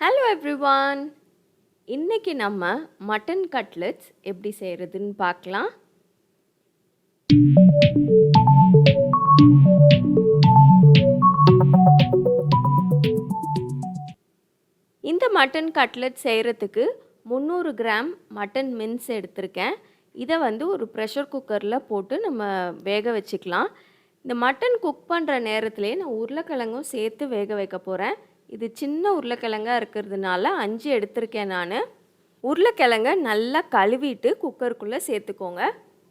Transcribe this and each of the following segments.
Hello everyone. இன்னைக்கு நம்ம mutton cutlets எப்படி செய்கிறதுன்னு பார்க்கலாம். இந்த மட்டன் கட்லெட் செய்கிறதுக்கு 300 கிராம் மட்டன் மின்ஸ் எடுத்திருக்கேன். இதை ஒரு ப்ரெஷர் குக்கரில் போட்டு நம்ம வேக வச்சுக்கலாம். இந்த மட்டன் குக் பண்ணுற நேரத்துலேயே நான் உருளைக்கிழங்கும் சேர்த்து வேக வைக்க போகிறேன். இது சின்ன உருளைக்கிழங்கா இருக்கிறதுனால 5 எடுத்திருக்கேன் நான். உருளைக்கிழங்க நல்லா கழுவிட்டு குக்கருக்குள்ளே சேர்த்துக்கோங்க.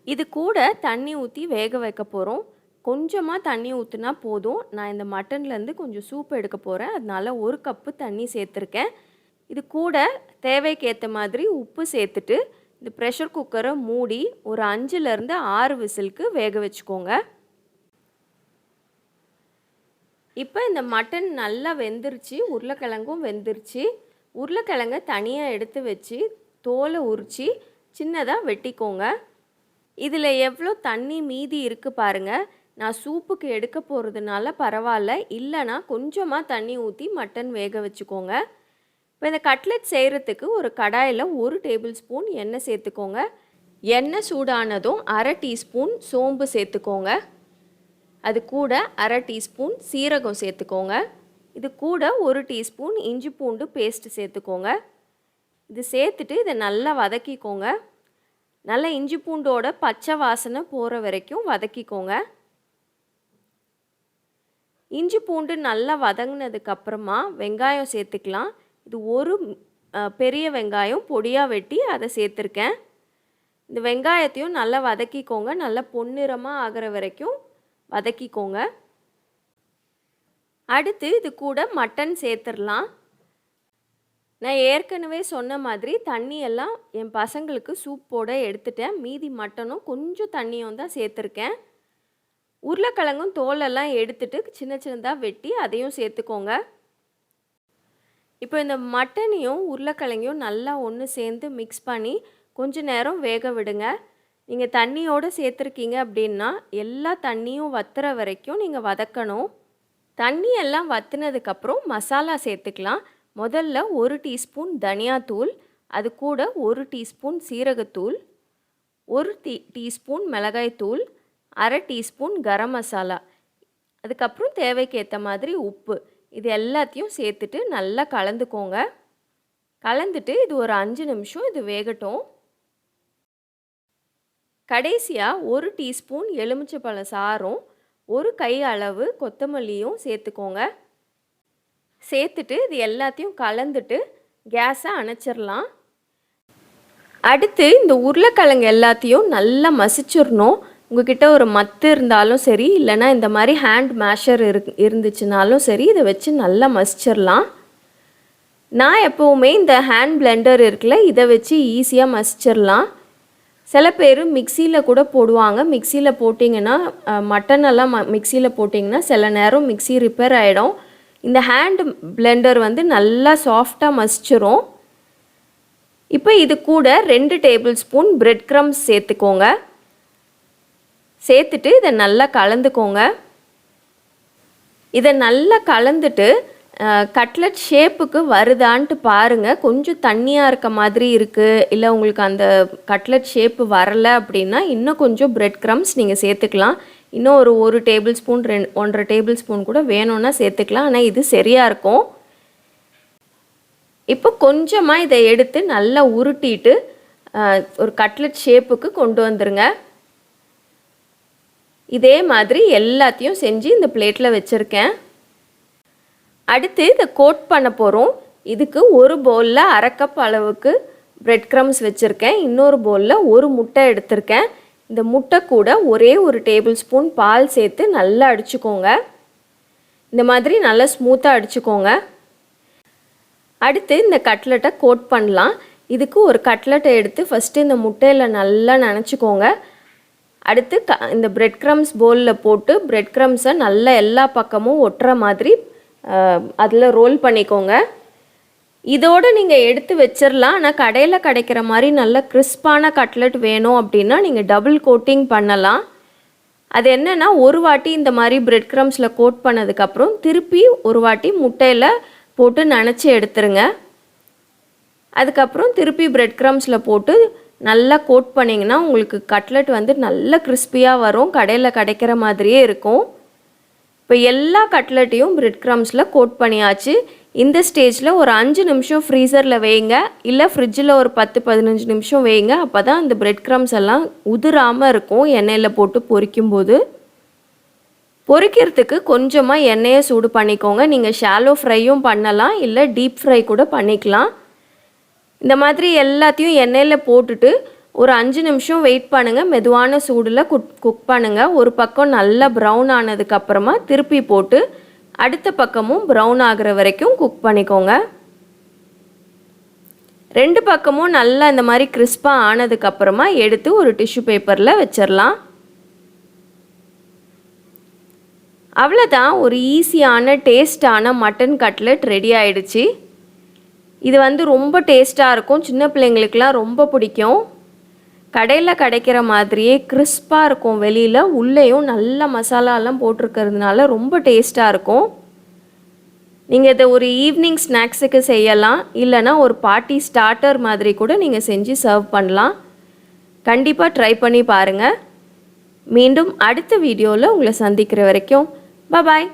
இது கூட தண்ணி ஊற்றி வேக வைக்க போகிறோம். கொஞ்சமாக தண்ணி ஊற்றினா போதும். நான் இந்த மட்டன்லேருந்து கொஞ்சம் சூப் எடுக்க போகிறேன், அதனால 1 கப்பு தண்ணி சேர்த்துருக்கேன். இது கூட தேவைக்கேற்ற மாதிரி உப்பு சேர்த்துட்டு இந்த ப்ரெஷர் குக்கரை மூடி ஒரு 5லேருந்து 6 விசிலுக்கு வேக வச்சுக்கோங்க. இப்போ இந்த மட்டன் நல்லா வெந்துருச்சு, உருளைக்கிழங்கும் வெந்துருச்சு. உருளைக்கிழங்க தனியாக எடுத்து வச்சு தோலை உரித்து சின்னதாக வெட்டிக்கோங்க. இதில் எவ்வளோ தண்ணி மீதி இருக்குது பாருங்கள். நான் சூப்புக்கு எடுக்க போகிறதுனால பரவாயில்ல, இல்லைனா கொஞ்சமாக தண்ணி ஊற்றி மட்டன் வேக வச்சுக்கோங்க. இப்போ இந்த கட்லெட் செய்கிறதுக்கு ஒரு கடாயில் 1 டேபிள் ஸ்பூன் எண்ணெய் சேர்த்துக்கோங்க. எண்ணெய் சூடானதும் 1/2 டீஸ்பூன் சோம்பு சேர்த்துக்கோங்க. அது கூட 1/2 டீஸ்பூன் சீரகம் சேர்த்துக்கோங்க. இது கூட 1 டீஸ்பூன் இஞ்சி பூண்டு பேஸ்ட்டு சேர்த்துக்கோங்க. இது சேர்த்துட்டு இதை நல்லா வதக்கிக்கோங்க. நல்லா இஞ்சி பூண்டோட பச்சை வாசனை போகிற வரைக்கும் வதக்கிக்கோங்க. இஞ்சி பூண்டு நல்லா வதங்கினதுக்கப்புறமா வெங்காயம் சேர்த்துக்கலாம். இது ஒரு பெரிய வெங்காயம் பொடியாக வெட்டி அதை சேர்த்துருக்கேன். இந்த வெங்காயத்தையும் நல்லா வதக்கிக்கோங்க. நல்லா பொன்னிறமாக ஆகிற வரைக்கும் வதக்கிக்கோங்க. அடுத்து இது கூட மட்டன் சேர்த்துடலாம். நான் ஏற்கனவே சொன்ன மாதிரி தண்ணியெல்லாம் என் பசங்களுக்கு சூப்போடு எடுத்துட்டேன். மீதி மட்டனும் கொஞ்சம் தண்ணியும் தான் சேர்த்துருக்கேன். உருளைக்கிழங்கும் தோலெல்லாம் எடுத்துட்டு சின்ன சின்னதாக வெட்டி அதையும் சேர்த்துக்கோங்க. இப்போ இந்த மட்டனையும் உருளைக்கிழங்கையும் நல்லா ஒன்று சேர்ந்து மிக்ஸ் பண்ணி கொஞ்ச நேரம் வேக விடுங்க. நீங்கள் தண்ணியோடு சேர்த்துருக்கீங்க அப்படின்னா எல்லா தண்ணியும் வத்துற வரைக்கும் நீங்கள் வதக்கணும். தண்ணி எல்லாம் வற்றினதுக்கப்புறம் மசாலா சேர்த்துக்கலாம். முதல்ல 1 டீஸ்பூன் தனியாத்தூள், அது கூட 1 டீஸ்பூன் சீரகத்தூள், 1 டீஸ்பூன் மிளகாய்த்தூள், 1/2 டீஸ்பூன் கரம் மசாலா, அதுக்கப்புறம் தேவைக்கேற்ற மாதிரி உப்பு, இது எல்லாத்தையும் சேர்த்துட்டு நல்லா கலந்துக்கோங்க. கலந்துட்டு இது ஒரு 5 நிமிஷம் இது வேகட்டும். கடைசியாக 1 டீஸ்பூன் எலுமிச்சைப்பழ சாறும் 1 கை அளவு கொத்தமல்லியும் சேர்த்துக்கோங்க. சேர்த்துட்டு இது எல்லாத்தையும் கலந்துட்டு கேஸை அணைச்சிடலாம். அடுத்து இந்த உருளைக்கிழங்கு எல்லாத்தையும் நல்லா மசிச்சிடணும். உங்ககிட்ட ஒரு மத்து இருந்தாலும் சரி, இல்லைனா இந்த மாதிரி ஹேண்ட் மேஷர் இருந்துச்சுனாலும் சரி, இதை வச்சு நல்லா மசிச்சிடலாம். நான் எப்போவுமே இந்த ஹேண்ட் பிளெண்டர் இருக்குல்ல, இதை வச்சு ஈஸியாக மசிச்சிடலாம். சில பேர் மிக்சியில் கூட போடுவாங்க. மிக்சியில் போட்டிங்கன்னா மட்டனெல்லாம் மிக்சியில் போட்டிங்கன்னா சில நேரம் மிக்சி ரிப்பேர் ஆகிடும். இந்த ஹேண்ட் பிளெண்டர் நல்லா சாஃப்டாக மசிச்சிரும். இப்போ இது கூட 2 டேபிள் ஸ்பூன் பிரெட் க்ரம்ஸ் சேர்த்துக்கோங்க. சேர்த்துட்டு இதை நல்லா கலந்துக்கோங்க. இதை நல்லா கலந்துட்டு கட்லெட் ஷேப்புக்கு வருதான்ட்டு பாருங்கள். கொஞ்சம் தண்ணியாக இருக்க மாதிரி இருக்குது, இல்லை உங்களுக்கு அந்த கட்லெட் ஷேப்பு வரலை அப்படின்னா இன்னும் கொஞ்சம் பிரெட் க்ரம்ஸ் நீங்கள் சேர்த்துக்கலாம். இன்னும் ஒரு 1 டேபிள் ஸ்பூன் 1.5 டேபிள் ஸ்பூன் கூட வேணும்னா சேர்த்துக்கலாம். ஆனால் இது சரியாக இருக்கும். இப்போ கொஞ்சமாக இதை எடுத்து நல்லா உருட்டிட்டு ஒரு கட்லெட் ஷேப்புக்கு கொண்டு வந்துருங்க. இதே மாதிரி எல்லாத்தையும் செஞ்சு இந்த பிளேட்டில் வச்சுருக்கேன். அடுத்து இதை கோட் பண்ண போகிறோம். இதுக்கு ஒரு பவுலில் 1/2 கப் அளவுக்கு பிரெட் க்ரம்ஸ் வச்சுருக்கேன். இன்னொரு பவுலில் 1 முட்டை எடுத்திருக்கேன். இந்த முட்டை கூட ஒரே 1 டேபிள் ஸ்பூன் பால் சேர்த்து நல்லா அடிச்சுக்கோங்க. இந்த மாதிரி நல்லா ஸ்மூத்தாக அடிச்சுக்கோங்க. அடுத்து இந்த கட்லெட்டை கோட் பண்ணலாம். இதுக்கு ஒரு கட்லெட்டை எடுத்து ஃபஸ்ட்டு இந்த முட்டையில் நல்லா நனைச்சிக்கோங்க. அடுத்து இந்த பிரெட் க்ரம்ஸ் பவுலில் போட்டு பிரெட் க்ரம்ஸை நல்லா எல்லா பக்கமும் ஒட்டுற மாதிரி அதில் ரோல் பண்ணிக்கோங்க. இதோடு நீங்கள் எடுத்து வச்சிடலாம். ஆனால் கடையில் கிடைக்கிற மாதிரி நல்ல கிறிஸ்பான கட்லெட் வேணும் அப்படின்னா நீங்கள் டபுள் கோட்டிங் பண்ணலாம். அது என்னென்னா ஒரு வாட்டி இந்த மாதிரி பிரெட் க்ரம்ஸில் கோட் பண்ணதுக்கப்புறம் திருப்பி ஒரு வாட்டி முட்டையில் போட்டு நனைச்சி எடுத்துருங்க. அதுக்கப்புறம் திருப்பி பிரெட் க்ரம்ஸில் போட்டு நல்லா கோட் பண்ணிங்கன்னா உங்களுக்கு கட்லெட் வந்து நல்ல கிறிஸ்பியாக வரும். கடையில் கிடைக்கிற மாதிரியே இருக்கும். இப்போ எல்லா கட்லெட்டையும் பிரெட் க்ரம்ஸில் கோட் பண்ணியாச்சு. இந்த ஸ்டேஜில் ஒரு 5 நிமிஷம் ஃப்ரீசரில் வைங்க, இல்லை ஃப்ரிட்ஜில் ஒரு 10-15 நிமிஷம் வைங்க. அப்போ தான் இந்த பிரெட் க்ரம்ஸ் எல்லாம் உதிராமல் இருக்கும் எண்ணெயில் போட்டு பொரிக்கும்போது. பொரிக்கிறதுக்கு கொஞ்சமாக எண்ணெயை சூடு பண்ணிக்கோங்க. நீங்கள் ஷாலோ ஃப்ரையும் பண்ணலாம், இல்லை டீப் ஃப்ரை கூட பண்ணிக்கலாம். இந்த மாதிரி எல்லாத்தையும் எண்ணெயில் போட்டுட்டு ஒரு 5 நிமிஷம் வெயிட் பண்ணுங்கள். மெதுவான சூடில் குக் பண்ணுங்கள். ஒரு பக்கம் நல்லா ப்ரௌன் ஆனதுக்கப்புறமா திருப்பி போட்டு அடுத்த பக்கமும் ப்ரௌன் ஆகிற வரைக்கும் குக் பண்ணிக்கோங்க. 2 பக்கமும் நல்லா இந்த மாதிரி கிறிஸ்பாக ஆனதுக்கப்புறமா எடுத்து ஒரு டிஷ்யூ பேப்பரில் வச்சிடலாம். அவ்வளோதான், ஒரு ஈஸியான டேஸ்டான மட்டன் கட்லெட் ரெடி ஆயிடுச்சு. இது வந்து ரொம்ப டேஸ்ட்டாக இருக்கும். சின்ன பிள்ளைங்களுக்கெலாம் ரொம்ப பிடிக்கும். கடையில் கிடைக்கிற மாதிரியே கிறிஸ்பாக இருக்கும். வெளியில் உள்ளேயும் நல்ல மசாலாலாம் போட்டிருக்கிறதுனால ரொம்ப டேஸ்ட்டாக இருக்கும். நீங்கள் இதை ஒரு ஈவினிங் ஸ்நாக்ஸுக்கு செய்யலாம், இல்லைனா ஒரு பார்ட்டி ஸ்டார்டர் மாதிரி கூட நீங்கள் செஞ்சு சர்வ் பண்ணலாம். கண்டிப்பாக ட்ரை பண்ணி பாருங்கள். மீண்டும் அடுத்த வீடியோவில் உங்களை சந்திக்கிற வரைக்கும் பாய்.